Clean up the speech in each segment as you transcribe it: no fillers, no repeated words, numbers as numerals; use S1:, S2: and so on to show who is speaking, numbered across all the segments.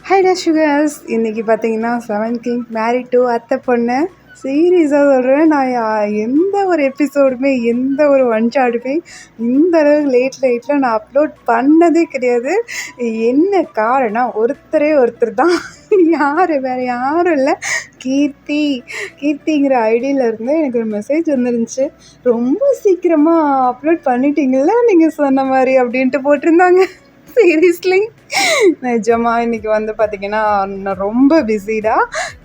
S1: ஹைடா sugars இன்றைக்கி பார்த்தீங்கன்னா 7 king married to அத்தை பொண்ணு சீரியஸாக சொல்கிறேன். நான் எந்த ஒரு எபிசோடுமே எந்த ஒரு ஒன் ஷாட்டுமே இந்த அளவுக்கு லேட்டில் நான் அப்லோட் பண்ணதே கிடையாது. என்ன காரணம், ஒருத்தர் தான், வேறு யாரும் இல்லை, கீர்த்திங்கிற ஐடியிலேருந்து எனக்கு ஒரு மெசேஜ் வந்துருந்துச்சு. ரொம்ப சீக்கிரமாக அப்லோட் பண்ணிட்டீங்கள நீங்கள் சொன்ன மாதிரி அப்படின்ட்டு போட்டிருந்தாங்க. சீரியஸ்லி நிஜமா இன்றைக்கி வந்து பார்த்திங்கன்னா நான் ரொம்ப பிஸிடா.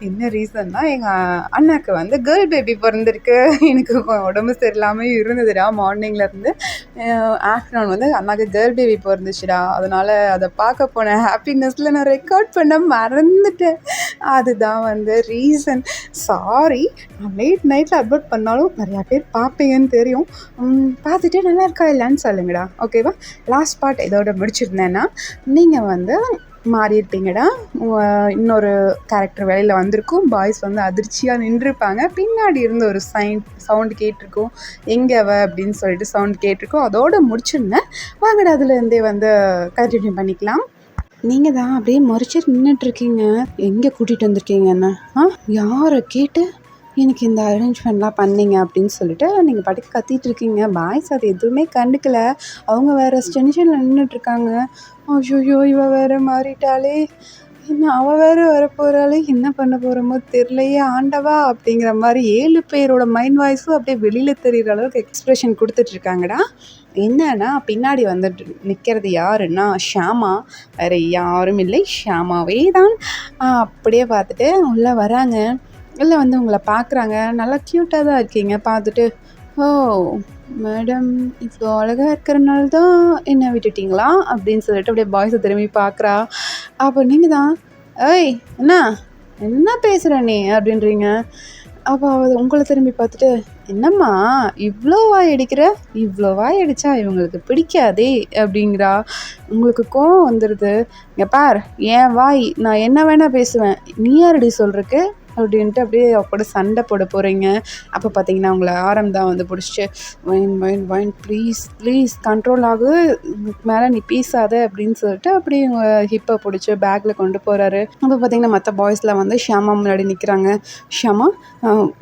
S1: என்ன ரீசன்னா எங்கள் அண்ணாக்கு வந்து கேர்ள் பேபி பிறந்திருக்கு. எனக்கு உடம்பு சரியில்லாமல் இருந்ததுடா. மார்னிங்லேருந்து ஆஃப்டர்நூன் வந்து அண்ணாக்கு கேர்ள் பேபி பிறந்துச்சுடா. அதனால் அதை பார்க்க போனேன். ஹாப்பினஸில் நான் ரெக்கார்ட் பண்ண மறந்துட்டேன். அதுதான் வந்து ரீசன். சாரி, நான் லேட் நைட்டில் அப்லோட் பண்ணாலும் நிறையா பேர் பார்ப்பீங்கன்னு தெரியும். பார்த்துட்டு நல்லா இருக்கா இல்லைன்னு சொல்லுங்கடா, ஓகேவா? லாஸ்ட் பார்ட் இதோட முடிச்சிருந்தேன்னா நீங்கள் வந்து மாறி இருப்பீங்கடா. இன்னொரு கேரக்டர் வெளியில் வந்திருக்கும். பாய்ஸ் வந்து அதிர்ச்சியாக நின்றுருப்பாங்க. பின்னாடி இருந்து ஒரு சவுண்டு கேட்டிருக்கோம், எங்கே அவ அப்படின்னு சொல்லிட்டு சவுண்டு கேட்டிருக்கோம். அதோடு முடிச்சிருந்தேன். வாங்கடா அதுலேருந்தே வந்து கண்டினியூ பண்ணிக்கலாம். நீங்கள் தான் அப்படியே முறைச்சிட்டு நின்றுட்டுருக்கீங்க. எங்கே கூட்டிகிட்டு வந்திருக்கீங்கன்னு யாரை கேட்டு எனக்கு இந்த அரேஞ்ச்மெண்ட்லாம் பண்ணிங்க அப்படின்னு சொல்லிட்டு நீங்கள் பாட்டுக்கு கத்திட்டு இருக்கீங்க. பாய்ஸ் அது எதுவுமே கண்டுக்கலை. அவங்க வேறு டென்ஷனில் நின்றுட்டுருக்காங்க. ஐயோ இவ வேறு மாறிட்டாலே, இன்னும் அவள் வேறு வரப்போகிறாளே, என்ன பண்ண போகிறோமோ தெரியலையே ஆண்டவா அப்படிங்கிற மாதிரி 7 பேரோட மைண்ட் வாய்ஸும் அப்படியே வெளியில் தெரிகிற அளவுக்கு எக்ஸ்ப்ரெஷன் கொடுத்துட்ருக்காங்கடா. என்னன்னா பின்னாடி வந்துட்டு நிற்கிறது யாருன்னா ஷியாமா, வேறு யாரும் இல்லை, ஷியாமாவே தான். அப்படியே பார்த்துட்டு உள்ளே வராங்க. உள்ளே வந்து உங்களை பார்க்குறாங்க. நல்லா க்யூட்டாக தான் இருக்கீங்க. பார்த்துட்டு, ஓ மேடம் இவ்வளோ அழகாக இருக்கிறனால தான் என்ன விட்டுட்டிங்களா அப்படின்னு சொல்லிட்டு அப்படியே பாய்ஸை திரும்பி பார்க்குறா. அப்போ நீங்கள் தான், ஏய் என்ன பேசுகிற நீ அப்படின்றீங்க. அப்போ அவள் உங்களை திரும்பி பார்த்துட்டு, என்னம்மா இவ்வளோ வாய் அடிக்கிற, இவ்வளோ வாய் அடித்தா இவங்களுக்கு பிடிக்காதே அப்படிங்கிறா. உங்களுக்கு கோவம் வந்துடுது. இங்கே பார், என் வாய், நான் என்ன வேணால் பேசுவேன், நீ யாரடி சொல்கிறக்கு அப்படின்ட்டு அப்படியே கூட சண்டை போட போகிறீங்க. அப்போ பார்த்தீங்கன்னா உங்களை ஆரம் தான் வந்து பிடிச்சிட்டு, வைன் ப்ளீஸ் கண்ட்ரோல் ஆகு, மேலே நீ பீசாத அப்படின்னு சொல்லிட்டு அப்படியே உங்கள் ஹிப்பை பிடிச்சி பேக்கில் கொண்டு போகிறாரு. அப்போ பார்த்தீங்கன்னா மற்ற பாய்ஸ்லாம் வந்து ஷியாமா முன்னாடி நிற்கிறாங்க. ஷியாமா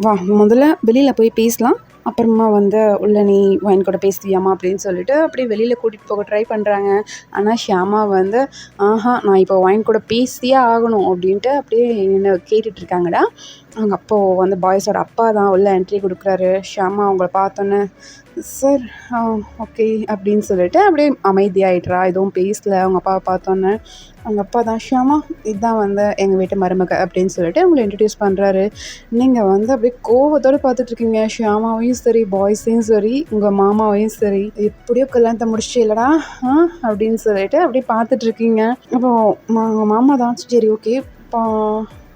S1: வா, முதல்ல வெளியில் போய் பேசலாம், அப்புறமா வந்து உள்ள நீ வைன் கூட பேசுவியாமா அப்படின்னு சொல்லிட்டு அப்படியே வெளியில் கூட்டிகிட்டு போக ட்ரை பண்ணுறாங்க. ஆனால் ஷியாமா வந்து நான் இப்போ வைன் கூட பேசியே ஆகணும் அப்படின்ட்டு அப்படியே என்ன கேட்டுட்ருக்காங்கடா. அவங்க அப்போது வந்து பாய்ஸோட அப்பா தான் உள்ள என்ட்ரி கொடுக்குறாரு. ஷியாமா அவங்கள பார்த்தோன்னே, சார் ஓகே அப்படின்னு சொல்லிட்டு அப்படியே அமைதியாகிட்றா. எதுவும் பேசல. அவங்க அப்பாவை பார்த்தோன்னே அவங்க அப்பா தான், ஷியாமா இதுதான் வந்து எங்கள் வீட்டு மருமக அப்படின்னு சொல்லிட்டு அவங்களை இன்ட்ரடியூஸ் பண்ணுறாரு. நீங்கள் வந்து அப்படியே கோவத்தோடு பார்த்துட்ருக்கீங்க. ஷியாமாவையும் சரி, பாய்ஸையும் சரி, உங்கள் மாமாவையும் சரி, எப்படியோ கல்யாணத்தை முடிச்சுட்டு இல்லைடா அப்படின்னு சொல்லிட்டு அப்படியே பார்த்துட்ருக்கீங்க. அப்போது மாமா தான், சரி ஓகே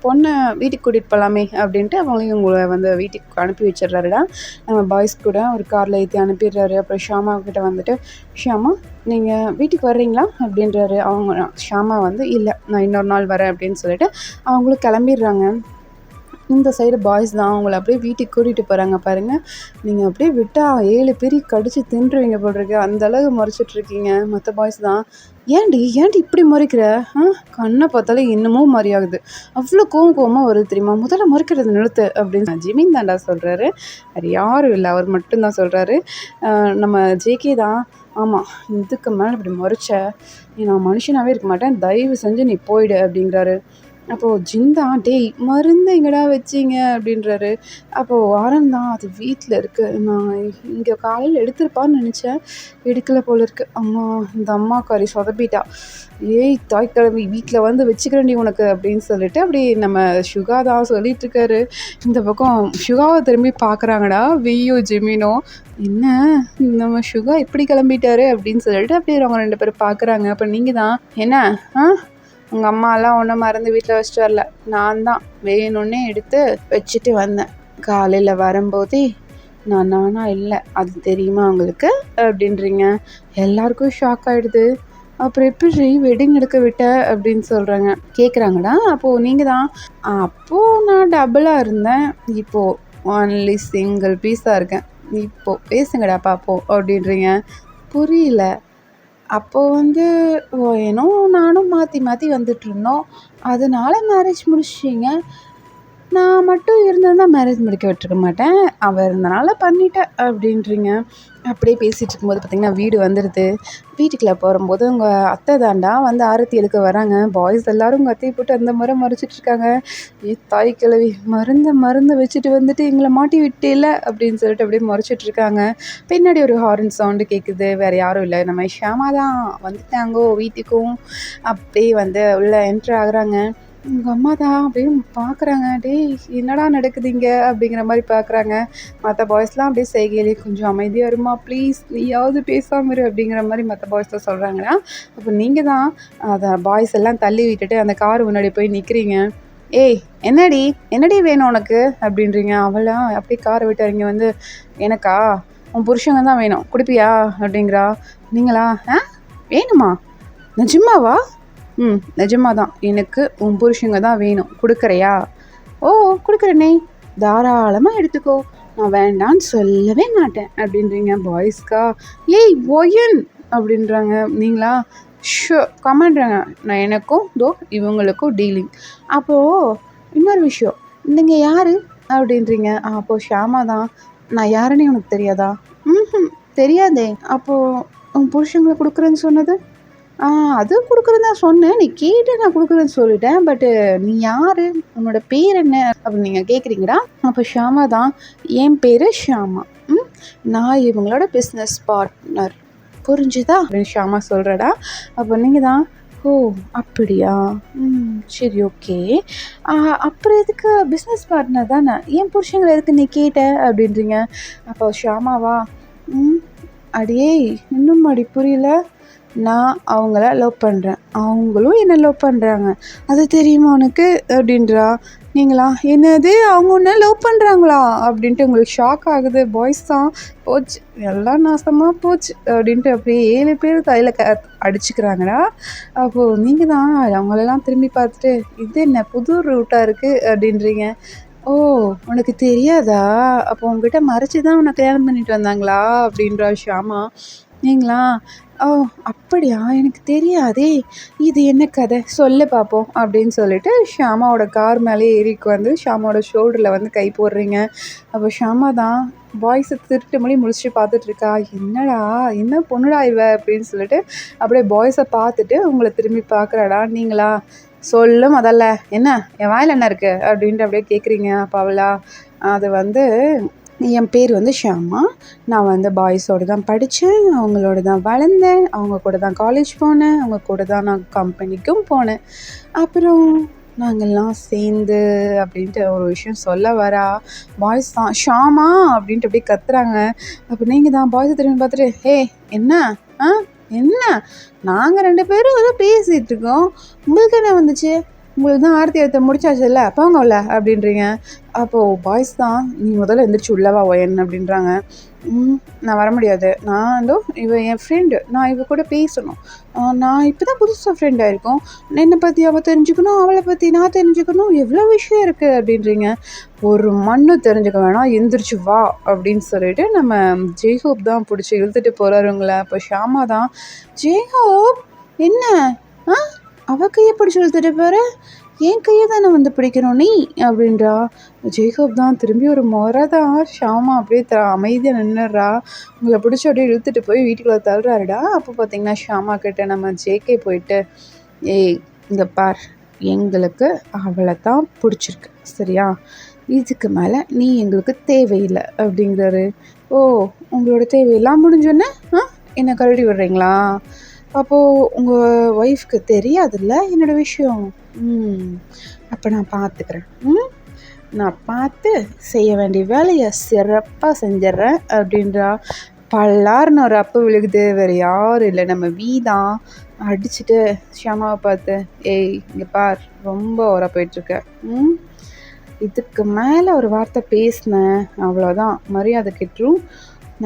S1: பொண்ணை வீட்டுக்கு கூட்டிகிட்டு போகலாமே அப்படின்ட்டு அவங்களையும் உங்களை வந்து வீட்டுக்கு அனுப்பி வச்சிடுறாருடா. நம்ம பாய்ஸ் கூட ஒரு காரில் ஏற்றி அனுப்பிடுறாரு. அப்புறம் ஷியாமா கிட்ட வந்துட்டு, ஷியாமா நீங்கள் வீட்டுக்கு வர்றீங்களா அப்படின்றாரு. அவங்க ஷியாமா வந்து இல்லை, நான் இன்னொரு நாள் வரேன் அப்படின்னு சொல்லிட்டு அவங்களும் கிளம்பிடுறாங்க. இந்த சைடு பாய்ஸ் தான் அவங்கள அப்படியே வீட்டுக்கு கூட்டிகிட்டு போகிறாங்க. பாருங்கள், நீங்கள் அப்படியே விட்டால் 7 பேர் கடிச்சு தின்றுவீங்க போட்டிருக்கு, அந்தளவு முறைச்சிட்ருக்கீங்க. மற்ற பாய்ஸ் தான், ஏன்டி இப்படி முறைக்கிற, கண்ணை பார்த்தாலே இன்னமும் மறையாகுது, அவ்வளோ கோவமாக வருது தெரியுமா, முதல்ல முறைக்கிறது நிறுத்து அப்படின்னு ஜிமின் தாண்டா சொல்கிறாரு. அது யாரும் இல்லை, அவர் மட்டும்தான் சொல்கிறாரு. நம்ம ஜேகே தான், ஆமாம் இதுக்கு மேலே இப்படி முறைச்ச நான் மனுஷனாகவே இருக்க மாட்டேன், தயவு செஞ்சு நீ போயிடு அப்படிங்கிறாரு. அப்போது ஜிந்தா, டேய் மருந்து எங்கடா வச்சிங்க அப்படின்றாரு. அப்போது ஆரந்தான், அது வீட்டில் இருக்குது, நான் இங்கே காலையில் எடுத்துருப்பான்னு நினச்சேன், எடுக்கலை போல இருக்குது, அம்மா இந்த அம்மாக்காரி சொதப்பிட்டா, ஏய் தாய்க்கிழமை வீட்டில் வந்து வச்சுக்கிறேன்டி உனக்கு அப்படின்னு சொல்லிட்டு அப்படி நம்ம சுகா தான் சொல்லிகிட்ருக்காரு. இந்த பக்கம் சுகாவை திரும்பி பார்க்குறாங்கடா வியோ ஜிமினோ. என்ன நம்ம சுகா இப்படி கிளம்பிட்டாரு அப்படின்னு சொல்லிட்டு அப்படியே அவங்க 2 பேரும் பார்க்குறாங்க. அப்போ நீங்கள் தான், என்ன உங்கள் அம்மாலாம் ஒன்றும் மறந்து வீட்டில் வச்சுட்டு வரல, நான் தான் வேணும்னே எடுத்து வச்சுட்டு வந்தேன், காலையில் வரும்போதே நானா இல்லை, அது தெரியுமா உங்களுக்கு அப்படின்றீங்க. எல்லாருக்கும் ஷாக் ஆகிடுது. அப்புறம் எப்படி வெட்டிங் எடுக்க விட்ட அப்படின்னு சொல்கிறாங்க, கேட்குறாங்கடா. அப்போது நீங்கள் தான், அப்போது நான் டபுளாக இருந்தேன், இப்போது ஒன்லி சிங்கிள் பீஸாக இருக்கேன், இப்போது பேசுங்கடா பார்ப்போம் அப்படின்றீங்க. புரியல அப்போது வந்து ஏனோ நானும் மாற்றி மாற்றி வந்துட்டுருந்தோம். அதனால மேரேஜ் முடிச்சிட்டிங்க. நான் மட்டும் இருந்திருந்தா மேரேஜ் முடிக்க விட்டுருக்க மாட்டேன். அவ இருந்தனால பண்ணிட்டேன் அப்படின்றீங்க. அப்படியே பேசிகிட்டு இருக்கும்போது பார்த்தீங்கன்னா, வீடு வந்துடுது. வீட்டுக்குள்ள போகும்போது உங்க அத்தை தான்டா வந்து ஆரத்தி எடுக்க வராங்க. பாய்ஸ் எல்லாரும் உங்க அத்தைய போட்டு அந்த முறை முறைச்சிட்ருக்காங்க. "ஏ தாய் கிழவி மருந்த வச்சுட்டு வந்துட்டு எங்கள மாட்டி விட்டேல்ல" அப்படின்னு சொல்லிட்டு அப்படியே முறைச்சிட்ருக்காங்க. பின்னாடி ஒரு ஹாரன் சவுண்டு கேட்குது. வேறு யாரும் இல்லை, நம்ம ஷியாமா தான் வந்துட்டாங்கோ வீட்டுக்கும். அப்படியே வந்து உள்ள என்ட்ரு ஆகுறாங்க. உங்க அம்மா தான் அப்படின்னு பார்க்குறாங்க. "டேய் என்னடா நடக்குது இங்க?" அப்படிங்கிற மாரி பார்க்குறாங்க. மற்ற பாய்ஸ்லாம் அப்படியே செய்கையிலே "கொஞ்சம் அமைதியா இரும்மா ப்ளீஸ், நீயாவது பேசாம இரு" அப்படிங்கிற மாரி மற்ற பாய்ஸ்லாம் சொல்கிறாங்கன்னா, அப்போ நீங்கள் தான் அதை பாய்ஸ் எல்லாம் தள்ளி விட்டுட்டு அந்த கார் முன்னாடி போய் நிற்கிறீங்க. "ஏய் என்னடி என்னடி வேணும் உனக்கு?" அப்படின்றீங்க. அவளாம் அப்படியே காரை விட்டு இறங்கி வந்து, "எனக்கா உன் புருஷங்க தான் வேணும், குடிப்பியா?" அப்படிங்கிறா. "நீங்களா? வேணுமா? நிஜமாவா?" நிஜமா தான். எனக்கு உன் புருஷங்க தான் வேணும். குடுக்குறியா? ஓ! குடுக்குறேனே. தாராளமா எடுத்துக்கோ. நான் வேண்டான்னு சொல்லவே மாட்டேன் அப்படின்றீங்க. பாய்ஸ்க்கா, ஏய் ஒயன் அப்படின்றாங்க. நீங்களா? கமான்றாங்க. நான் எனக்கும் இவங்களுக்கும் டீலிங். அப்போது இன்னொரு விஷயம். நீங்க யாரு? அப்படின்றீங்க. அப்போ ஷியாமா தான். நான் யாருன்னே உனக்கு தெரியாதா? தெரியாதே. அப்போ உன் புருஷங்கள குடுக்குறேன்னு சொன்னது? அதுவும் குடுக்குறேன்னு தான் சொன்னேன். நீ கேட்டு நான் குடுக்குறேன்னு சொல்லிட்டேன். பட்டு நீ யாரு? உன்னோட பேர் என்ன? அப்படின்னு நீங்க கேட்குறீங்களா? அப்போ ஷியாமா தான். என் பேரு ஷியாமா. நான் இவங்களோட பிஸ்னஸ் பார்ட்னர். புரிஞ்சுதா? அப்படின்னு ஷியாமா சொல்கிறடா. அப்போ நீங்கள் தான், ஓ அப்படியா? சரி ஓகே. அப்புறம் எதுக்கு பிஸ்னஸ் பார்ட்னர் தானே, என் புருஷங்களை எதுக்கு நீ கேட்ட அப்படின்றீங்க. அப்போ ஷியாமாவா, அடியே இன்னும் அடி புரியல. நான் அவங்கள லவ் பண்ணுறேன், அவங்களும் என்னை லவ் பண்ணுறாங்க, அது தெரியுமா உனக்கு அப்படின்றா. நீங்களா? என்னது அவங்க ஒன்று லவ் பண்ணுறாங்களா அப்படின்ட்டு உங்களுக்கு ஷாக் ஆகுது. பாய்ஸ் தான், போச்சு எல்லாம் நாசமாக போச்சு அப்படின்ட்டு அப்படியே 7 பேர் கையில் அடிச்சுக்கிறாங்கடா. அப்போது நீங்கள் தான் அவங்களெல்லாம் திரும்பி பார்த்துட்டு, இது என்ன புது ரூட்டாக இருக்குது அப்படின்றீங்க. ஓ உனக்கு தெரியாதா? அப்போ உங்ககிட்ட மறைச்சி தான் உன்னை கல்யாணம் பண்ணிட்டு வந்தாங்களா அப்படின்றா ஷியாமா. நீங்களா? ஓ அப்படியா? எனக்கு தெரியாதே, இது என்ன கதை சொல்லு பார்ப்போம் அப்படின்னு சொல்லிட்டு ஷியாமாவோட கார் மேலே ஏறி வந்து ஷியாமாவோட ஷோல்டரில் வந்து கை போடுறீங்க. அப்போ ஷியாமா தான் பாய்ஸை திருட்டு மொழி முடிச்சுட்டு பார்த்துட்ருக்கா. என்னடா என்ன பொண்ணுடா இவ அப்படின்னு சொல்லிட்டு அப்படியே பாய்ஸை பார்த்துட்டு உங்களை திரும்பி பார்க்குறாடா. நீங்களா? சொல்லு முதல்ல, என்ன என் வாயில் என்ன இருக்குது அப்படின்ட்டு அப்படியே கேட்குறீங்க. அப்போ அவளா, அது வந்து என் பேர் வந்து ஷியாமா. நான் வந்து பாய்ஸோடு தான் படித்தேன், அவங்களோட தான் வளர்ந்தேன், அவங்க கூட தான் காலேஜ் போனேன், அவங்க கூட தான் நான் கம்பெனிக்கும் போனேன். அப்புறம் நாங்கள்லாம் சேர்ந்து அப்படின்ட்டு ஒரு விஷயம் சொல்ல வரா. பாய்ஸ் தான் ஷியாமா அப்படின்ட்டு அப்படியே கத்துறாங்க. அப்போ நீங்கள் தான் பாய்ஸை திரும்பி பார்த்துட்டு, ஹே என்ன என்ன நாங்கள் 2 பேரும் ஏதோ பேசிகிட்டு இருக்கோம், உங்களுக்கு என்ன வந்துச்சு? உங்களுக்கு தான் ஆர்த்தி எடுத்த முடிச்சாச்சுல்ல, போங்கல்ல அப்படின்றீங்க. அப்போது பாய்ஸ் தான், நீ முதல்ல எந்திரிச்சு உள்ளவா ஒயன் அப்படின்றாங்க. நான் வர முடியாது, நான் இவ என் ஃப்ரெண்டு, நான் இவ கூட பேசணும், நான் இப்போ தான் புதுசாக ஃப்ரெண்ட் ஆகிருக்கோம், என்னை பற்றி அவள் தெரிஞ்சுக்கணும், அவளை பற்றி நான் தெரிஞ்சுக்கணும், எவ்வளோ விஷயம் இருக்குது அப்படின்றீங்க. ஒரு மண்ணு தெரிஞ்சுக்க வேணாம், எந்திரிச்சு வா அப்படின்னு சொல்லிட்டு நம்ம ஜெய்ஹோப் தான் பிடிச்சி இழுத்துட்டு போகிறாருங்கள. அப்போ ஷியாமா தான், ஜெய்ஹோப் என்ன அவ கையை பிடிச்சி இழுத்துட்டு போகிற, என் கையை தானே வந்து பிடிக்கணும் நீ அப்படின்றா. ஜெய்ஹோப் தான் திரும்பி ஒரு முறை தான் ஷியாமா அப்படியே அமைதியாக நின்றுடுறா. உங்களை பிடிச்சி அப்படியே இழுத்துட்டு போய் வீட்டுக்குள்ளே தள்ளுறாருடா. அப்போ பார்த்தீங்கன்னா ஷியாமா கிட்ட நம்ம ஜேகே போயிட்டு, ஏய் இங்கே பார், எங்களுக்கு அவளை தான் பிடிச்சிருக்கு சரியா, இதுக்கு மேலே நீ எங்களுக்கு தேவையில்லை அப்படிங்கிறாரு. ஓ உங்களோட தேவையெல்லாம் முடிஞ்சோன்னே என்னை கழட்டி விடுறீங்களா? அப்போது உங்கள் ஒய்ஃப்க்கு தெரியாதுல்ல என்னோடய விஷயம்? அப்போ நான் பார்த்துக்கிறேன். நான் பார்த்து செய்ய வேண்டிய வேலையை சிறப்பாக செஞ்சிட்றேன் அப்படின்றா. பல்லார்னு ஒரு அப்பு விழுகுது. வேறு யாரும் இல்லை, நம்ம வீதான். அடிச்சுட்டு ஷியாமாவை பார்த்து, ஏய் இங்கே பார், ரொம்ப ஓர போயிட்டுருக்க, இதுக்கு மேலே ஒரு வார்த்தை பேசினேன் அவ்வளோதான், மரியாதை கெட்டுரும்.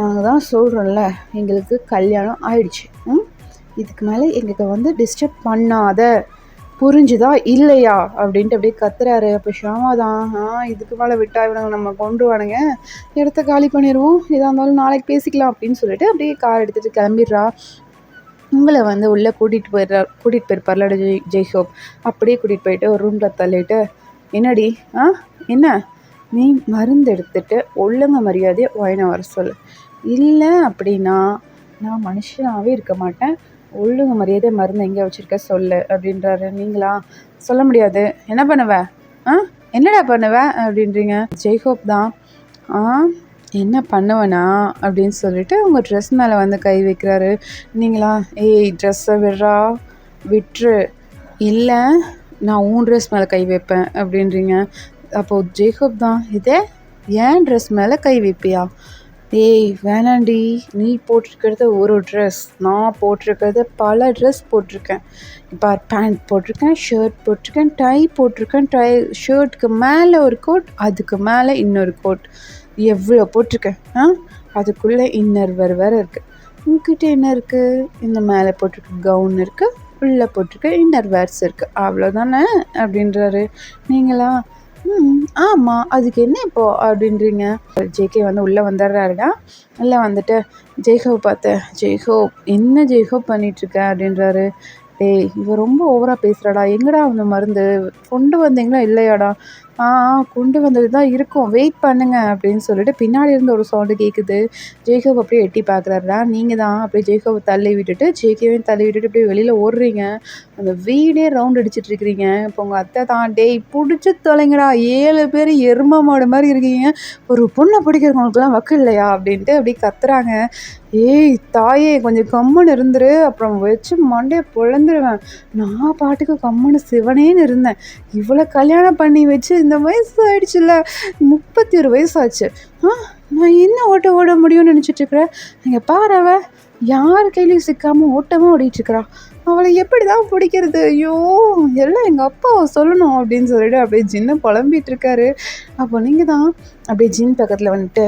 S1: நாங்கள் தான் சொல்கிறோம்ல, எங்களுக்கு கல்யாணம் ஆயிடுச்சு, இதுக்கு மேலே எங்களுக்கு வந்து டிஸ்டர்ப் பண்ணாத, புரிஞ்சுதா இல்லையா அப்படின்ட்டு அப்படியே கத்துறாரு. அப்போ ஷியாமா தான், இதுக்கு மேலே விட்டா இவனுங்க நம்ம கொண்டுருவானுங்க, இடத்த காலி பண்ணிடுவோம், எதாக இருந்தாலும் நாளைக்கு பேசிக்கலாம் அப்படின்னு சொல்லிட்டு அப்படியே கார் எடுத்துகிட்டு கிளம்பிடுறா. உங்களை வந்து உள்ளே கூட்டிகிட்டு போயிருப்பார்ல ஜெய்ஹோப். அப்படியே கூட்டிகிட்டு போயிட்டு ஒரு ரூமில் தள்ளிட்டு, என்னடி என்ன நீ மருந்து எடுத்துட்டு ஒழுங்க மரியாதையை ஒயினை வர சொல்லு, இல்லை அப்படின்னா நான் மனுஷனாகவே இருக்க மாட்டேன், ஒழுங்க மரியாதை மருந்து எங்கே வச்சுருக்க சொல்லு அப்படின்றாரு. நீங்களா சொல்ல முடியாது, என்ன பண்ணுவ என்னடா பண்ணுவ அப்படின்றீங்க. ஜெய்ஹோப் தான் என்ன பண்ணுவேனா அப்படின்னு சொல்லிட்டு உங்கள் ட்ரெஸ் மேலே வந்து கை வைக்கிறாரு. நீங்களா ஏய் ட்ரெஸ்ஸை விட்டுரு, இல்லை நான் உன் ட்ரெஸ் மேலே கை வைப்பேன் அப்படின்றீங்க. அப்போது ஜெய்ஹோப் தான் இதே ஏன் ட்ரெஸ் மேலே கை வைப்பியா, ஏய் வேணாண்டி, நீ போட்டிருக்கிறது ஒரு ட்ரெஸ், நான் போட்டிருக்கிறது பல ட்ரெஸ் போட்டிருக்கேன். இப்போ பேண்ட் போட்டிருக்கேன், ஷர்ட் போட்டிருக்கேன், டை போட்டிருக்கேன், ஷர்ட்டுக்கு மேலே ஒரு கோட், அதுக்கு மேலே இன்னொரு கோட், எவ்வளோ போட்டிருக்கேன். அதுக்குள்ளே இன்னர் வேறு இருக்குது. உங்ககிட்ட என்ன இருக்குது, இந்த மேலே போட்டிருக்க கவுன் இருக்குது, உள்ளே போட்டிருக்க இன்னர் வேர்ஸ் இருக்குது, அவ்வளோதானே அப்படின்றாரு. நீங்களா ஆமாம் அதுக்கு என்ன இப்போது அப்படின்றீங்க. ஜேகே வந்து உள்ளே வந்துடுறாருடா. உள்ளே வந்துட்டு ஜெய்ஹோப் பார்த்து, ஜெய்ஹோப் என்ன ஜெய்ஹோப் பண்ணிகிட்ருக்க அப்படின்றாரு. டேய் இவன் ரொம்ப ஓவராக பேசுகிறாடா, எங்கடா அந்த மருந்து கொண்டு வந்தீங்களா இல்லையாடா, கொண்டு வந்தது தான் இருக்கும், வெயிட் பண்ணுங்க அப்படின்னு சொல்லிட்டு பின்னாடி இருந்து ஒரு சவுண்டு கேட்குது. ஜெய்ஹோப் அப்படியே எட்டி பார்க்குறாருடா. நீங்கள் தான் அப்படியே ஜெய்ஹோப்பை தள்ளி விட்டுட்டு ஜேகேவையும் தள்ளி விட்டுட்டு அப்படியே வெளியில் ஓடுறீங்க. அந்த வீடே ரவுண்ட் அடிச்சிட்டு இருக்கிறீங்க. இப்போ உங்கள் அத்தை தான், டேய் பிடிச்சி தொலைங்கடா, 7 பேர் எரும மாடு மாதிரி இருக்கீங்க, ஒரு பொண்ணை பிடிக்கிறவங்களுக்குலாம் வக்கு இல்லையா அப்படின்ட்டு அப்படியே கத்துறாங்க. ஏய் தாயே கொஞ்சம் கம்முன்னு இருந்துரு, அப்புறம் வச்சு மண்டையை பொழந்துருவேன். நான் பாட்டுக்கு கம்முன்னு சிவனேன்னு இருந்தேன், இவ்வளோ கல்யாணம் பண்ணி வச்சு இந்த வயசு ஆயிடுச்சுல்ல, 31 வயசாச்சு, நான் என்ன ஓட முடியும்னு நினச்சிட்ருக்குறேன். இங்கே பாரு, அவ யார் கையிலையும் சிக்காமல் ஓட்டமாக ஓடிட்டுருக்குறா, அவளை எப்படி தான் பிடிக்கிறது, ஐயோ எல்லாம் எங்கள் அப்பாவை சொல்லணும் அப்படின்னு சொல்லிட்டு அப்படியே ஜின்னு புலம்பிகிட்டு இருக்காரு. அப்போ நீங்கள் தான் அப்படியே ஜின் பக்கத்தில் வந்துட்டு,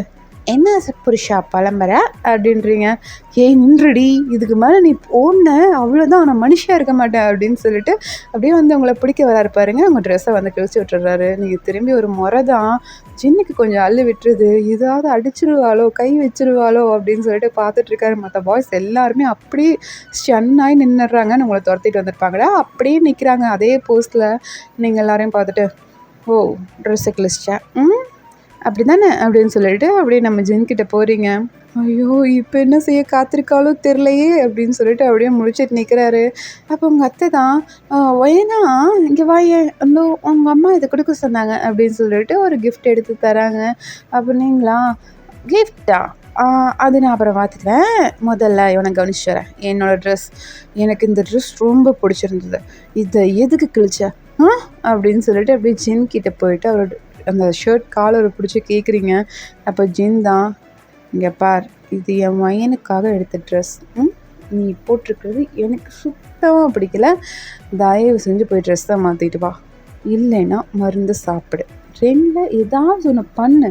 S1: என்ன புருஷா புலம்புற அப்படின்றீங்க. ஏய் நின்றுடி, இதுக்கு மேலே நீ ஓடின அவ்வளோதான், நான் மனுஷியாக இருக்க மாட்டேன் அப்படின்னு சொல்லிட்டு அப்படியே வந்து உங்களை பிடிக்க வராரு பாருங்க. உங்கள் ட்ரெஸ்ஸை வந்து கிழிச்சு விட்டுறாரு. நீங்கள் திரும்பி ஒரு முறை தான் ஜின்னுக்கு கொஞ்சம் அள்ளு விட்டுருது, இதாவது அடிச்சிருவாளோ கை வச்சிருவாளோ அப்படின்னு சொல்லிட்டு பார்த்துட்ருக்காரு. மற்ற பாய்ஸ் எல்லாருமே அப்படியே ஸ்டன்னாகி நின்றுடுறாங்கன்னு உங்களை துரத்திட்டு வந்திருப்பாங்கடா, அப்படியே நிற்கிறாங்க அதே போஸ்ட்டில். நீங்கள் எல்லாரையும் பார்த்துட்டு, ஓ ட்ரெஸ்ஸை கிழிச்சிட்டேன் அப்படி தானே அப்படின்னு சொல்லிட்டு அப்படியே நம்ம ஜின்கிட்ட போகிறீங்க. ஐயோ இப்போ என்ன செய்ய காத்திருக்காலோ தெரிலையே அப்படின்னு சொல்லிட்டு அப்படியே முடிச்சிட்டு நிற்கிறாரு. அப்போ உங்கள் அத்தை தான், ஒயனா இங்கே வாயே, அந்த உங்கள் அம்மா இதை கொடுக்க சொன்னாங்க அப்படின்னு சொல்லிட்டு ஒரு கிஃப்ட் எடுத்து தராங்க. அப்போ நீங்களா கிஃப்டா, அது நான் அப்புறம் பார்த்துக்கிறேன், முதல்ல இவனை கவனிச்சு வரேன். என்னோடய ட்ரெஸ், எனக்கு இந்த ட்ரெஸ் ரொம்ப பிடிச்சிருந்தது, இதை எதுக்கு கிழிச்ச அப்படின்னு சொல்லிட்டு அப்படியே ஜின் கிட்டே போயிட்டு அவரோட அந்த ஷர்ட் காலரை பிடிச்சி கேட்குறீங்க. அப்போ ஜின் தான், இங்கே பார், இது என் பையனுக்காக எடுத்த ட்ரெஸ், நீ போட்டிருக்கிறது எனக்கு சுத்தமாக பிடிக்கல, தயவு செஞ்சு போய் ட்ரெஸ்ஸை மாற்றிட்டு வா, இல்லைன்னா மருந்து சாப்பிடு, 2 ஏதாவது ஒன்று பண்ணு,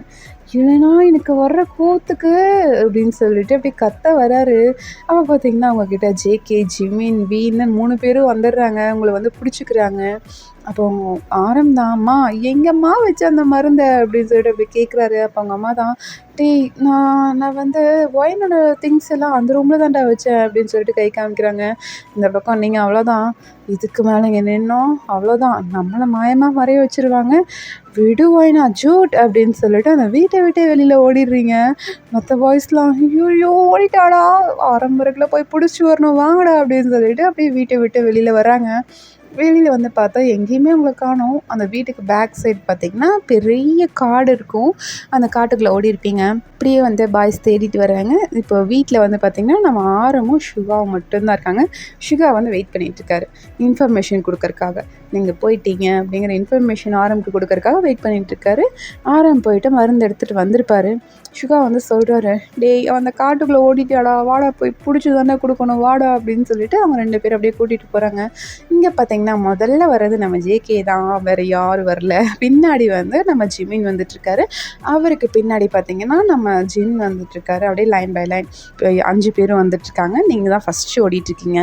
S1: இல்லைனா எனக்கு வர்ற கோத்துக்கு அப்படின்னு சொல்லிட்டு அப்படி கத்த வராரு. அப்போ பார்த்தீங்கன்னா அவங்கக்கிட்ட ஜேகே, ஜிமின், வீன்னு 3 பேரும் வந்துடுறாங்க. உங்களை வந்து பிடிச்சிக்கிறாங்க. அப்போ அவங்க ஆரம்தாம்மா எங்கம்மா வச்சு அந்த மருந்தை அப்படின்னு சொல்லிட்டு அப்படி கேட்குறாரு. அப்போ அவங்க அம்மா தான், டேய் நான் வந்து ஒயினோட திங்ஸ் எல்லாம் அந்த ரூமில் தான்டா வச்சேன் அப்படின்னு சொல்லிட்டு கை காமிக்கிறாங்க. இந்த பக்கம் நீங்கள் அவ்வளோதான், இதுக்கு மேலே இங்கே நின்னோம் அவ்வளோதான், நம்மளை மாயமாக மறைய வச்சுருவாங்க, விடு ஒயினா ஜூட் அப்படின்னு சொல்லிட்டு அந்த வீட்டை விட்டே வெளியில் ஓடிடுறீங்க. மற்ற பாய்ஸ்லாம் ஐயோ ஓடிட்டாடா, ஆரம்பரத்தில் போய் பிடிச்சி வரணும் வாங்கடா அப்படின்னு சொல்லிட்டு அப்படியே வீட்டை விட்டு வெளியில் வராங்க. வெளியில் வந்து பார்த்தா எங்கேயுமே உங்களை காணோம். அந்த வீட்டுக்கு பேக் சைடு பார்த்திங்கன்னா பெரிய காடு இருக்கும். அந்த காட்டுக்குள்ளே ஓடிருப்பீங்க. இப்படியே வந்து பாய்ஸ் தேடிட்டு வராங்க. இப்போ வீட்டில் வந்து பார்த்திங்கன்னா நம்ம ஆரமும் சுகாவும் மட்டும்தான் இருக்காங்க. சுகா வந்து வெயிட் பண்ணிகிட்ருக்காரு இன்ஃபர்மேஷன் கொடுக்கறக்காக. நீங்கள் போயிட்டீங்க அப்படிங்கிற இன்ஃபர்மேஷன் ஆரம்புக்கு கொடுக்கறக்காக வெயிட் பண்ணிகிட்ருக்காரு. ஆரம் போயிட்டு மருந்து எடுத்துகிட்டு வந்திருப்பார். சுகா வந்து சொல்கிறாரு, டேய் அந்த காட்டுக்குள்ளே ஓடிட்டாடா, வாடா போய் பிடிச்சி தானே கொடுக்கணும் வாடா அப்படின்னு சொல்லிட்டு அவங்க 2 பேர் அப்படியே கூட்டிகிட்டு போகிறாங்க. இங்கே பார்த்திங்கன்னா முதல்ல வர்றது நம்ம ஜேகே தான், வேறு யாரும் வரல. பின்னாடி வந்து நம்ம ஜிமின் வந்துட்டுருக்காரு. அவருக்கு பின்னாடி பார்த்திங்கன்னா நம்ம ஜின் வந்துட்டுருக்காரு. அப்படியே லைன் பை லைன் 5 பேரும் வந்துட்டுருக்காங்க. நீங்கள் தான் ஃபஸ்ட்டு ஓடிட்டுருக்கீங்க.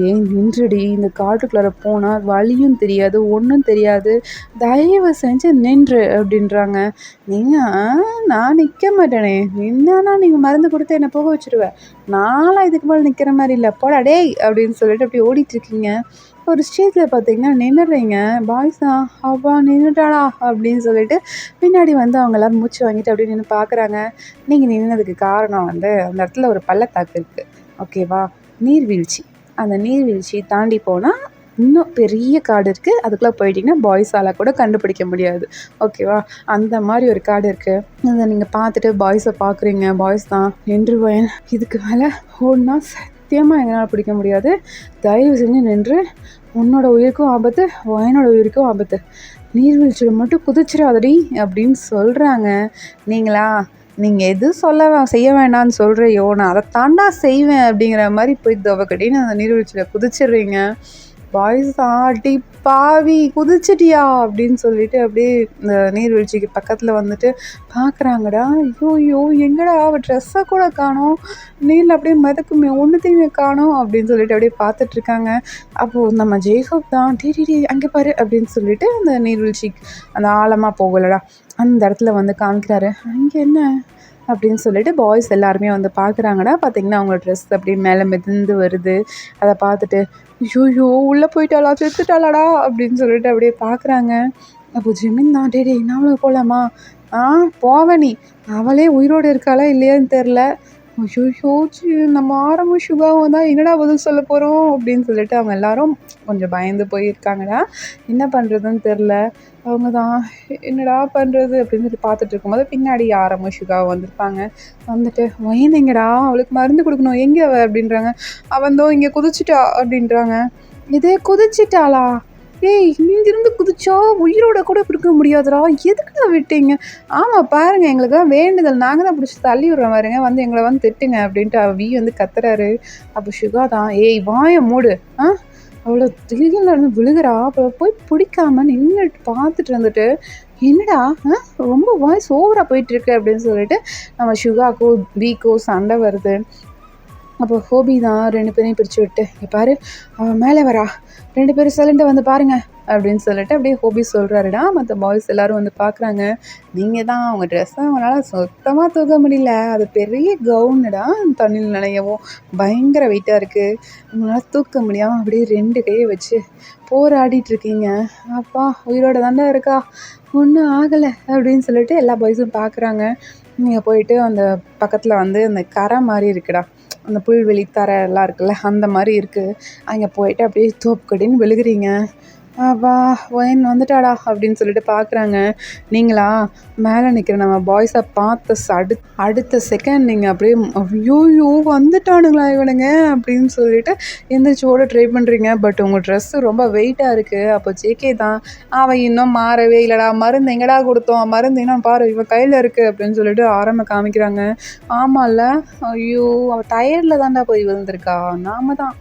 S1: ஏன் நின்றுடி, இந்த காட்டுக்குள்ளார போனால் வழியும் தெரியாது ஒன்றும் தெரியாது, தயவு செஞ்சு நின்று அப்படின்றாங்க. நீங்கள் நான் நிற்க மாட்டேனே, நின்னா நீங்கள் மருந்து கொடுத்து என்னை போக வச்சுருவேன், நான்லாம் இதுக்கு மேலே நிற்கிற மாதிரி இல்லை, போடா டேய் அப்படின்னு சொல்லிட்டு அப்படி ஓடிட்டுருக்கீங்க. ஒரு ஸ்டேஜில் பார்த்தீங்கன்னா நின்றுறீங்க. பாய்ஸ் தான் அப்பா நின்றுட்டாளா அப்படின்னு சொல்லிட்டு பின்னாடி வந்து அவங்க எல்லோரும் மூச்சு வாங்கிட்டு அப்படி நின்று பார்க்குறாங்க. நீங்கள் நின்னதுக்கு காரணம் வந்து அந்த இடத்துல ஒரு பள்ளத்தாக்கு இருக்குது, ஓகேவா, நீர்வீழ்ச்சி. அந்த நீர்வீழ்ச்சி தாண்டி போனால் இன்னும் பெரிய காடு இருக்குது. அதுக்குள்ளே போயிட்டிங்கன்னா பாய்ஸால் கூட கண்டுபிடிக்க முடியாது, ஓகேவா. அந்த மாதிரி ஒரு காடு இருக்குது. அதை நீங்கள் பார்த்துட்டு பாய்ஸை பார்க்குறீங்க. பாய்ஸ் தான் நின்றுவேன், இதுக்கு மேலே ஓடினா சத்தியமாக எங்களால் பிடிக்க முடியாது, தயவு செஞ்சு நின்று, உன்னோட உயிருக்கும் ஆபத்து, வயனோட உயிருக்கும் ஆபத்து, நீர்வீழ்ச்சியில் மட்டும் குதிச்சிடாதடி அப்படின்னு சொல்கிறாங்க. நீங்களா, நீங்கள் எது செய்ய வேண்டாம்னு சொல்கிறையோ நான் அதை தாண்டா செய்வேன் அப்படிங்கிற மாதிரி போய் துவக்கட்டின்னு அந்த நீர்வீழ்ச்சியில் குதிச்சிடுறீங்க. பாய்ஸ் தான் அடி பாவி குதிச்சிட்டியா அப்படின்னு சொல்லிட்டு அப்படியே இந்த நீர்வீழ்ச்சிக்கு பக்கத்தில் வந்துட்டு பார்க்குறாங்கடா. ஐயோ எங்கடா அவள் ட்ரெஸ்ஸை கூட காணோம், நீரில் அப்படியே மிதக்குமே ஒன்றுத்தையுமே காணோம் அப்படின்னு சொல்லிட்டு அப்படியே பார்த்துட்ருக்காங்க. அப்போது நம்ம ஜேக்கப் தான் டி அங்கே பாரு அப்படின்னு சொல்லிட்டு அந்த நீர்வீழ்ச்சிக்கு அந்த ஆழமாக போகலடா அந்த இடத்துல வந்து காமிக்கிறாரு. அங்கே என்ன அப்படின்னு சொல்லிட்டு பாய்ஸ் எல்லாருமே வந்து பார்க்குறாங்கடா. பார்த்திங்கன்னா அவங்க ட்ரெஸ் அப்படியே மேலே மிதந்து வருது. அதை பார்த்துட்டு ஐயோ உள்ளே போயிட்டாளா, செத்துட்டாளாடா அப்படின்னு சொல்லிட்டு அப்படியே பார்க்குறாங்க. அப்போ ஜிமின் தான் டே நாமளும் போகலாமா, போவேன், நீ அவளே உயிரோடு இருக்காளா இல்லையான்னு தெரில, ஐயோ நம்ம ஆரம்பம் சுகாவும் தான் என்னடா பதில் சொல்ல போகிறோம் அப்படின்னு சொல்லிட்டு அவங்க எல்லாரும் கொஞ்சம் பயந்து போயிருக்காங்கடா. என்ன பண்ணுறதுன்னு தெரில. அவங்க தான் என்னடா பண்ணுறது அப்படின்னு சொல்லி பார்த்துட்டு இருக்கும்போது பின்னாடி ஆரம்பம் சுகாவும் வந்திருப்பாங்க. வந்துட்டு வயந்தெங்கடா, அவளுக்கு மருந்து கொடுக்கணும், எங்கே அவ அப்படின்றாங்க. அவன் தான் இங்கே குதிச்சிட்டா அப்படின்றாங்க. இதே குதிச்சிட்டாளா, ஏய் இங்கிருந்து குதிச்சா உயிரோட கூட கொடுக்க முடியாதுடா, எதுக்குடா விட்டீங்க, ஆமாம் பாருங்கள் எங்களுக்கு தான் வேண்டுதல், நாங்கள் தான் பிடிச்சி தள்ளி விட்றோம் பாருங்க, வந்து எங்களை வந்து திட்டுங்க அப்படின்ட்டு வி வந்து கத்துறாரு. அப்போ சுகா தான் ஏய் வாய மூடு, அவ்வளோ திகிலில் இருந்து விழுகிறா. அப்புறம் போய் பிடிக்காம நின்றுட்டு பார்த்துட்டு இருந்துட்டு என்னடா ரொம்ப வாய்ஸ் ஓவராக போயிட்டுருக்கு அப்படின்னு சொல்லிட்டு நம்ம சுகாக்கோ வீக்கோ சண்டை வருது. அப்போ ஹோபி தான் 2 பேரையும் பிரித்து விட்டு பாரு அவன் மேலே வரா, 2 பேரும் சைலண்டாக வந்து பாருங்கள் அப்படின்னு சொல்லிட்டு அப்படியே ஹோபி சொல்கிறாருடா. மற்ற பாய்ஸ் எல்லோரும் வந்து பார்க்குறாங்க. நீங்கள் தான் அவங்க ட்ரெஸ்ஸை அவங்களால சுத்தமாக தூக்க முடியல, அது பெரிய கவுனுடா, தண்ணியில் நனையவும் பயங்கர வெயிட்டாக இருக்குது, உங்களால் தூக்க முடியாமல் அப்படியே 2 கையை வச்சு போராடிட்டுருக்கீங்க. அப்பா உயிரோட தாண்டா இருக்கா, ஒன்றும் ஆகலை அப்படின்னு சொல்லிட்டு எல்லா பாய்ஸும் பார்க்குறாங்க. நீங்கள் போயிட்டு அந்த பக்கத்தில் வந்து அந்த கரை மாதிரி இருக்குடா, அந்த புல்வெளி தரை எல்லாம் இருக்குல்ல அந்த மாதிரி இருக்குது, அங்கே போயிட்டு அப்படியே தோப்புக்கடின்னு விழுகிறீங்க. வா ஒயின் வந்துட்டாடா அப்படின்னு சொல்லிட்டு பார்க்குறாங்க. நீங்களா மேலே நிற்கிற நம்ம பாய்ஸை பார்த்த அடுத்த செகண்ட் நீங்கள் அப்படியே ஐயோயோ வந்துட்டானுங்களா இவனுங்க அப்படின்னு சொல்லிட்டு எந்திரிச்சு ஓட ட்ரை பண்ணுறீங்க. பட் உங்கள் ட்ரெஸ்ஸு ரொம்ப வெயிட்டாக இருக்குது. அப்போ ஜேகே தான் அவன் இன்னும் மாறவே இல்லைடா, மருந்து எங்கடா கொடுத்தோம், மருந்து இன்னும் பாரு இவன் கையில் இருக்குது அப்படின்னு சொல்லிட்டு காமிக்கிறாங்க. ஆமாம்ல, ஐயோ அவள் டயர்டில் தான்டா போய் விழுந்திருக்கா, நாம தான்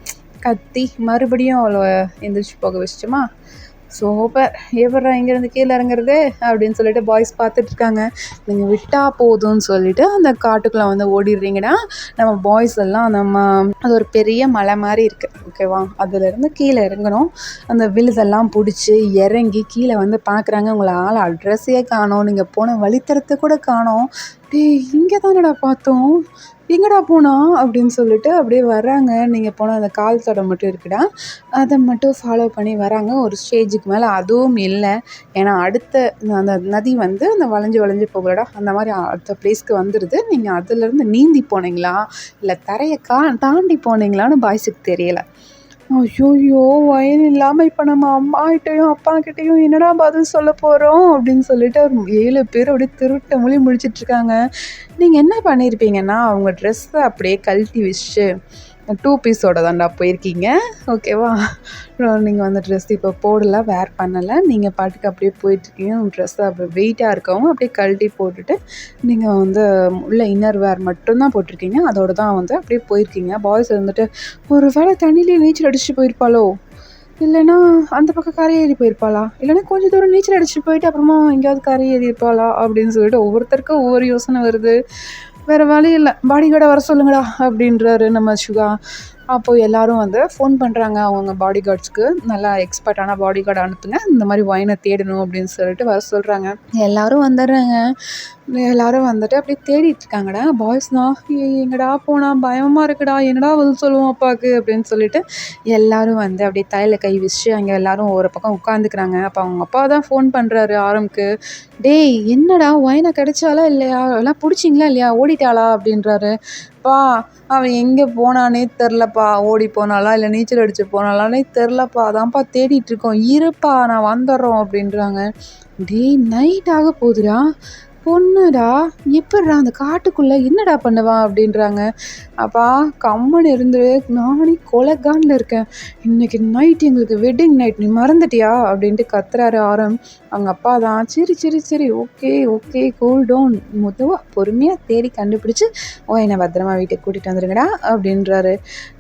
S1: கத்தி மறுபடியும் அவளை எந்திரிச்சு போக வச்சிட்டோமா, சூப்பர், எப்பட்றா இங்கேருந்து கீழே இறங்குறது அப்படின்னு சொல்லிட்டு பாய்ஸ் பார்த்துட்ருக்காங்க. நீங்கள் விட்டால் போதும்னு சொல்லிட்டு அந்த காட்டுக்குள்ளே வந்து ஓடிடுறீங்கடா. நம்ம பாய்ஸ் எல்லாம் அது ஒரு பெரிய மலை மாதிரி இருக்குது, ஓகேவா, அதுலேருந்து கீழே இறங்கணும். அந்த விழுதெல்லாம் பிடிச்சி இறங்கி கீழே வந்து பார்க்குறாங்க. உங்களை ஆள் அட்ரஸே காணோம், நீங்கள் போன வழித்தரத்தை கூட காணோம். இங்கே தானடா பார்த்தோம், எங்கடா போனா அப்படின்னு சொல்லிட்டு அப்படியே வர்றாங்க. நீங்கள் போன அந்த கால் தடம் மட்டும் இருக்குடா, அதை மட்டும் ஃபாலோ பண்ணி வராங்க. ஒரு ஸ்டேஜுக்கு மேலே அதுவும் இல்லை, ஏன்னா அடுத்த அந்த நதி வந்து அந்த வளைஞ்சு போகலடா, அந்த மாதிரி அடுத்த பிளேஸ்க்கு வந்துடுது. நீங்கள் அதுலேருந்து நீந்தி போனீங்களா இல்லை தரையை தாண்டி போனீங்களான்னு பாய்ஸுக்கு தெரியலை. ஐயோயோ வயன் இல்லாமல் இப்போ நம்ம அம்மாகிட்டையும் அப்பாக்கிட்டையும் என்னடா பதில் சொல்ல போகிறோம் அப்படின்னு சொல்லிட்டு 7 பேர் அப்படியே திருட்ட மொழி முடிச்சிட்ருக்காங்க. நீங்கள் என்ன பண்ணியிருப்பீங்கன்னா அவங்க ட்ரெஸ்ஸை அப்படியே கழட்டி வச்சுட்டு 2 பீஸோட தான்டா போயிருக்கீங்க, ஓகேவா. நீங்கள் வந்து ட்ரெஸ் இப்போ போடலை, வேர் பண்ணலை, நீங்கள் பாட்டுக்கு அப்படியே போயிட்டுருக்கீங்க. ட்ரெஸ்ஸை அப்படி வெயிட்டாக இருக்கவும் அப்படியே கழட்டி போட்டுட்டு நீங்கள் வந்து உள்ள இன்னர் வேர் மட்டும்தான் போட்டிருக்கீங்க, அதோடு தான் வந்து அப்படியே போயிருக்கீங்க. பாய்ஸ் வந்துட்டு ஒரு வேளை தண்ணியிலே நீச்சல் அடிச்சுட்டு போயிருப்பாளோ, இல்லைன்னா அந்த பக்கம் கரை ஏறி போயிருப்பாளா, இல்லைன்னா கொஞ்சம் தூரம் நீச்சல் அடிச்சுட்டு போயிட்டு அப்புறமா எங்கேயாவது கரை ஏறி இருப்பாளா அப்படின்னு சொல்லிட்டு ஒவ்வொருத்தருக்கும் ஒவ்வொரு யோசனை வருது. வேறு வழி இல்லை, பாடி கார்டை வர சொல்லுங்கடா அப்படின்றாரு நம்ம சுகா. அப்போது எல்லோரும் வந்து ஃபோன் பண்ணுறாங்க அவங்க பாடி கார்ட்ஸ்க்கு, நல்லா எக்ஸ்பர்ட்டான பாடி கார்டு அனுப்புங்க, இந்த மாதிரி ஒயினை தேடணும் அப்படின்னு சொல்லிட்டு வர சொல்கிறாங்க. எல்லோரும் வந்துடுறாங்க. எல்லோரும் வந்துட்டு அப்படியே தேடிட்டு இருக்காங்கடா. பாய்ஸ் தான் எங்கடா போனால் பயமாக இருக்குடா, என்னடா பதில் சொல்லுவோம் அப்பாவுக்கு அப்படின்னு சொல்லிட்டு எல்லோரும் வந்து அப்படியே தலையில் கை வச்சு அங்கே எல்லோரும் ஒரு பக்கம் உட்காந்துக்கிறாங்க. அப்போ அவங்க அப்பா தான் ஃபோன் பண்ணுறாரு ஆரம்க்கு. டேய் என்னடா ஒயினை கிடைச்சாலா இல்லையா, எல்லாம் பிடிச்சிங்களா இல்லையா, ஓடிட்டாளா அப்படின்றாரு. பா அவன் எங்கே போனானே தெரிலப்பா, ஓடி போனாலா இல்லை நீச்சல் அடித்து போனாலானே தெரிலப்பா, அதான்ப்பா தேடிட்டுருக்கோம், இருப்பா நான் வந்துடுறோம் அப்படின்றாங்க. டேய் நைட் ஆக போகுதுடா, பொண்ணுடா, எப்பிட்றா அந்த காட்டுக்குள்ளே என்னடா பண்ணுவா அப்படின்றாங்க. அப்பா கம்முன்னு இருந்து, நானே கொலைகாண்டில் இருக்கேன், இன்றைக்கி நைட் எங்களுக்கு வெட்டிங் நைட், நீ மறந்துட்டியா அப்படின்ட்டு கத்துறாரு ஆரம். அவங்க அப்பா தான் சரி சரி சரி ஓகே ஓகே கூல் டவுன், மெதுவாக பொறுமையாக தேடி கண்டுபிடிச்சி என்னை பத்திரமா வீட்டுக்கு கூட்டிகிட்டு வந்துடுங்கடா அப்படின்றாரு.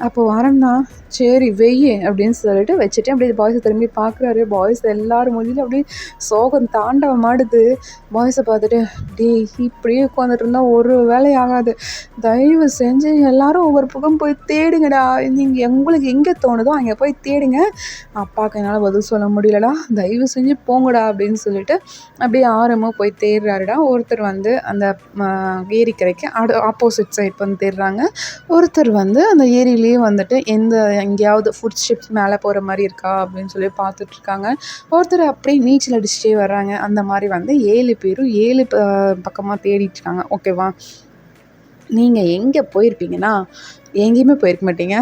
S1: அப்போது ஆரம் தான் சரி வெய்ய அப்படின்னு சொல்லிட்டு வச்சுட்டு அப்படியே பாய்ஸை திரும்பி பார்க்குறாரு. பாய்ஸ் எல்லோரும் முடியல அப்படியே சோகம் தாண்டவமாடுது. பாய்ஸை பார்த்துட்டு டேய் இப்படியே உட்காந்துட்டு இருந்தால் ஒரு வேலை ஆகாது, தயவு செஞ்சு எல்லோரும் ஒவ்வொரு பக்கம் போய் தேடுங்கடா, நீங்கள் உங்களுக்கு எங்கே தோணுதோ அங்கே போய் தேடுங்க, அப்பாவுக்கு என்னால் பதில் சொல்ல முடியலடா, தயவு செஞ்சு போங்கடா அப்படின்னு சொல்லிட்டு அப்படியே ஆரமாக போய் தேடுறாருடா. ஒருத்தர் வந்து அந்த ஏரிக்கரைக்கு ஆப்போசிட் சைட் வந்து தேடுறாங்க. ஒருத்தர் வந்து அந்த ஏரியிலேயே வந்துட்டு எங்கேயாவது ஃபுட் ஸ்டெப்ஸ் மேலே போகிற மாதிரி இருக்கா அப்படின்னு சொல்லி பார்த்துட்ருக்காங்க. ஒருத்தர் அப்படியே நீச்சல் அடிச்சுட்டே வர்றாங்க. அந்த மாதிரி வந்து 7 பேரும் 7 பக்கமாக தேடிட்டுருக்காங்க. ஓகேவா, நீங்கள் எங்கே போயிருப்பீங்கன்னா எங்கேயுமே போயிருக்க மாட்டீங்க.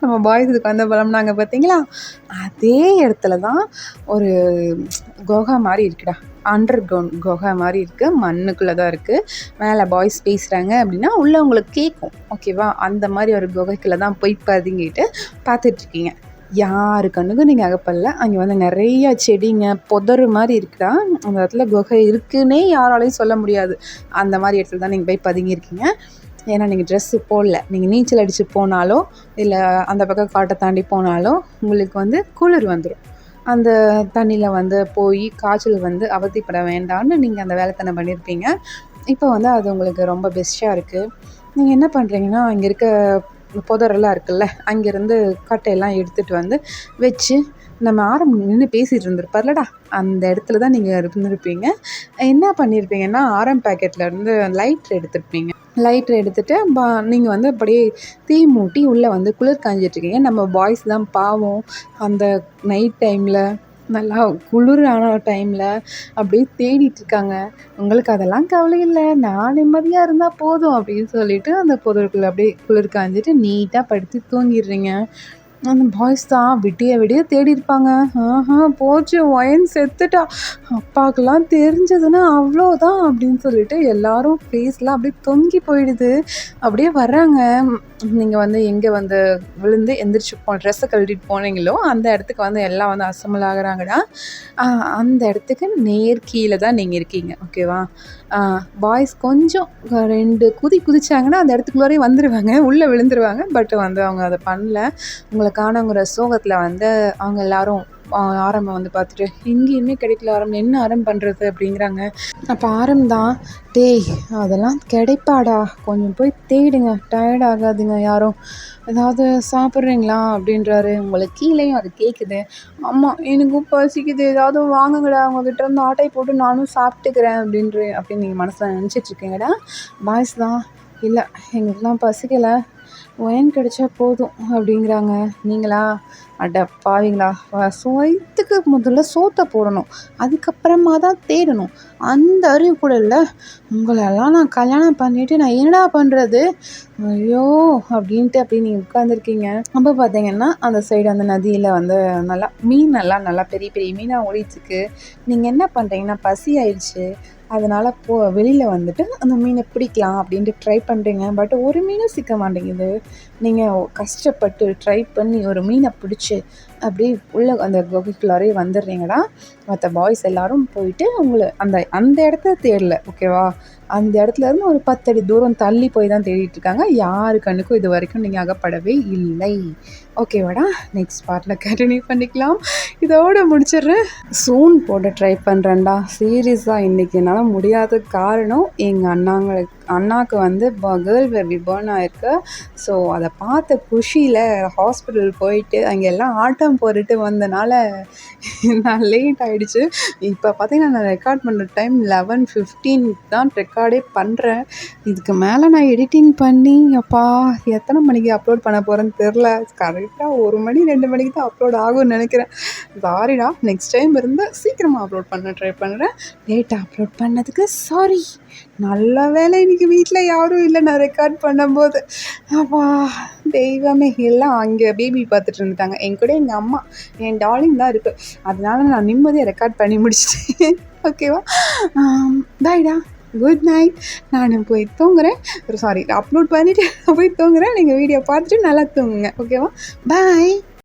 S1: நம்ம பாய்ஸ் இதுக்கு வந்த பலம்னாங்க பார்த்தீங்களா, அதே இடத்துல தான் ஒரு குகை மாதிரி இருக்குடா, அண்டர் கிரவுண்ட் குகை மாதிரி இருக்குது, மண்ணுக்குள்ளே தான் இருக்குது. மேலே பாய்ஸ் பேசுகிறாங்க அப்படின்னா உள்ளே உங்களுக்கு கேட்கும். ஓகேவா, அந்த மாதிரி ஒரு குகைக்குள்ளே தான் போய் பதுங்கிட்டு பார்த்துட்ருக்கீங்க. யாரு கண்ணுக்கும் நீங்கள் அகப்படல. அங்கே வந்து நிறையா செடிங்க புதரு மாதிரி இருக்குடா, அந்த இடத்துல குகை இருக்குன்னே யாராலையும் சொல்ல முடியாது. அந்த மாதிரி இடத்துல தான் நீங்கள் போய் பதுங்கியிருக்கீங்க. ஏன்னா நீங்கள் ட்ரெஸ்ஸு போடல, நீங்கள் நீச்சல் அடித்து போனாலோ இல்லை அந்த பக்கம் காட்டை தாண்டி போனாலோ உங்களுக்கு வந்து குளிர் வந்துடும். அந்த தண்ணியில் வந்து போய் காய்ச்சல் வந்து அவதிப்பட வேண்டாம்னு நீங்கள் அந்த வேலைத்தனை பண்ணியிருப்பீங்க. இப்போ வந்து அது உங்களுக்கு ரொம்ப பெஸ்ட்டாக இருக்குது. நீங்கள் என்ன பண்ணுறீங்கன்னா, அங்கே இருக்க புதரெல்லாம் இருக்குல்ல, அங்கேருந்து கட்டையெல்லாம் எடுத்துகிட்டு வந்து வச்சு நம்ம நின்று பேசிகிட்டு இருந்திருப்பார்லடா, அந்த இடத்துல தான் நீங்கள் இருந்திருப்பீங்க. என்ன பண்ணியிருப்பீங்கன்னா, பேக்கெட்லேருந்து லைட்ரு எடுத்துருப்பீங்க. லைட்ரு எடுத்துகிட்டு நீங்கள் வந்து அப்படியே தீ மூட்டி உள்ளே வந்து குளிர் காஞ்சிட்ருக்கீங்க. நம்ம பாய்ஸ் தான் பாவம், அந்த நைட் டைமில் நல்லா குளிரான டைமில் அப்படியே தேடிட்டுருக்காங்க. உங்களுக்கு அதெல்லாம் கவலை இல்லை, நான் நிம்மதியாக இருந்தால் போதும் அப்படின்னு சொல்லிட்டு அந்த புதருக்குள்ளே அப்படியே குளிர் காஞ்சிட்டு நீட்டாக படுத்து தூங்கிடுறீங்க. அந்த பாய்ஸ் தான் விடிய விடிய தேடி இருப்பாங்க. போச்சு ஒயன் செத்துட்டா, அப்பாவுக்கெல்லாம் தெரிஞ்சதுன்னா அவ்வளோதான் அப்படின்னு சொல்லிட்டு எல்லாரும் ஃபேஸ்லாம் அப்படியே தொங்கி போயிடுது. அப்படியே வர்றாங்க. நீங்கள் வந்து எங்கே வந்து விழுந்து எந்திரிச்சு ட்ரெஸ்ஸை கழட்டிட்டு போனீங்களோ அந்த இடத்துக்கு வந்து எல்லாம் வந்து அசம்பிள் ஆகுறாங்கடா. அந்த இடத்துக்கு நேர் கீழே தான் நீங்கள் இருக்கீங்க. ஓகேவா, பாய்ஸ் கொஞ்சம் 2 குதிச்சாங்கன்னா அந்த இடத்துக்குள்ளாரே வந்துடுவாங்க, உள்ளே விழுந்துருவாங்க. பட் வந்து அவங்க அதை பண்ணல. உங்களை காணோங்கிற சோகத்தில் வந்து அவங்க எல்லோரும் ஆரம்பம் வந்து பார்த்துட்டு எங்கேயுமே கிடைக்கல ஆரம், என்ன ஆரம் பண்ணுறது அப்படிங்கிறாங்க. அப்போ ஆரம் தான் டேய் அதெல்லாம் கிடைப்பாடா, கொஞ்சம் போய் தேடுங்க, டயர்ட் ஆகாதுங்க யாரும், ஏதாவது சாப்பிட்றீங்களா அப்படின்றாரு. உங்களுக்கு கீழேயும் அது கேட்குது. ஆமாம் எனக்கும் பசிக்குது, ஏதாவது வாங்குங்கடா, அவங்கக்கிட்ட இருந்து ஆட்டை போட்டு நானும் சாப்பிட்டுக்கிறேன் அப்படின்னு நீங்கள் மனசில் நினச்சிட்ருக்கீங்கடா. பாய்ஸ் தான் இல்லை எங்களுக்குலாம் பசிக்கலை, ஒயன் கிடைச்சா போதும் அப்படிங்கிறாங்க. நீங்களா அட பாவீங்களா, வயிற்றுக்கு முதல்ல சோத்தை போடணும், அதுக்கப்புறமா தான் தேடணும், அந்த அறிவு கூட இல்லை, உங்களெல்லாம் நான் கல்யாணம் பண்ணிவிட்டு நான் என்னடா பண்ணுறது, ஐயோ அப்படின்ட்டு அப்படி நீங்கள் உட்காந்துருக்கீங்க. அப்போ பார்த்தீங்கன்னா அந்த சைடு அந்த நதியில் வந்து நல்லா பெரிய பெரிய மீனாக ஓடிட்டுருக்கு. நீங்கள் என்ன பண்ணுறீங்கன்னா, பசி ஆயிடுச்சு, அதனால் வெளியில் வந்துட்டு அந்த மீனை பிடிக்கலாம் அப்படின்ட்டு ட்ரை பண்ணுறீங்க. பட் ஒரு மீனும் சிக்க மாட்டேங்குது. நீங்கள் கஷ்டப்பட்டு ட்ரை பண்ணி ஒரு மீனை பிடிச்சி அப்படியே உள்ளே அந்த குகைக்குள்ளாரே வந்துடுறீங்கடா. மற்ற பாய்ஸ் எல்லோரும் போயிட்டு உங்களை அந்த இடத்த தேடல. ஓகேவா, அந்த இடத்துலேருந்து ஒரு 10 அடி தூரம் தள்ளி போய் தான் தேடிட்டுருக்காங்க. யாரு கண்ணுக்கும் இது வரைக்கும் நீங்கள் அகப்படவே இல்லை. ஓகேவாடா, நெக்ஸ்ட் பார்ட்டில் கண்டினியூ பண்ணிக்கலாம். இதோடு முடிச்சிடுறேன். சூன் போட ட்ரை பண்ணுறேன்டா. சீரியஸாக இன்றைக்கி என்னால் முடியாத காரணம் எங்கள் அண்ணாவுக்கு வந்து கேர்ள் பேபி பர்ன் ஆயிருக்கு. ஸோ அதை பார்த்த குஷியில் ஹாஸ்பிட்டல் போயிட்டு அங்கே எல்லாம் ஆட்டம் போட்டுட்டு வந்தனால நான் லேட் ஆகிடுச்சு. இப்போ பார்த்தீங்கன்னா நான் ரெக்கார்ட் பண்ணுற டைம் 11:15 தான் ரெக்கார்டே பண்ணுறேன். இதுக்கு மேலே நான் எடிட்டிங் பண்ணி அப்பா எத்தனை மணிக்கு அப்லோட் பண்ண போகிறேன்னு தெரில. கரெக்டாக 1 மணி 2 மணிக்கு தான் அப்லோட் ஆகும்னு நினைக்கிறேன். சாரிடா, நெக்ஸ்ட் டைம் இருந்து சீக்கிரமாக அப்லோட் பண்ண ட்ரை பண்ணுறேன். லேட்டாக அப்லோட் பண்ணதுக்கு சாரி. நல்ல வேலை இன்றைக்கி வீட்டில் யாரும் இல்லை நான் ரெக்கார்ட் பண்ணும்போது. அப்பா தெய்வமே, எல்லாம் அங்கே பேபி பார்த்துட்டு இருந்துட்டாங்க. என் கூட எங்கள் அம்மா என் டார்லிங் தான் இருக்குது. அதனால நான் நிம்மதியாக ரெக்கார்ட் பண்ணி முடிச்சிட்டேன். ஓகேவா? பாய்டா, குட் நைட். நான் போய் தூங்குறேன். சாரி, அப்லோட் பண்ணிவிட்டு போய் தூங்குறேன். நீங்கள் வீடியோ பார்த்துட்டு நல்லா தூங்குங்க. ஓகேவா? பாய்.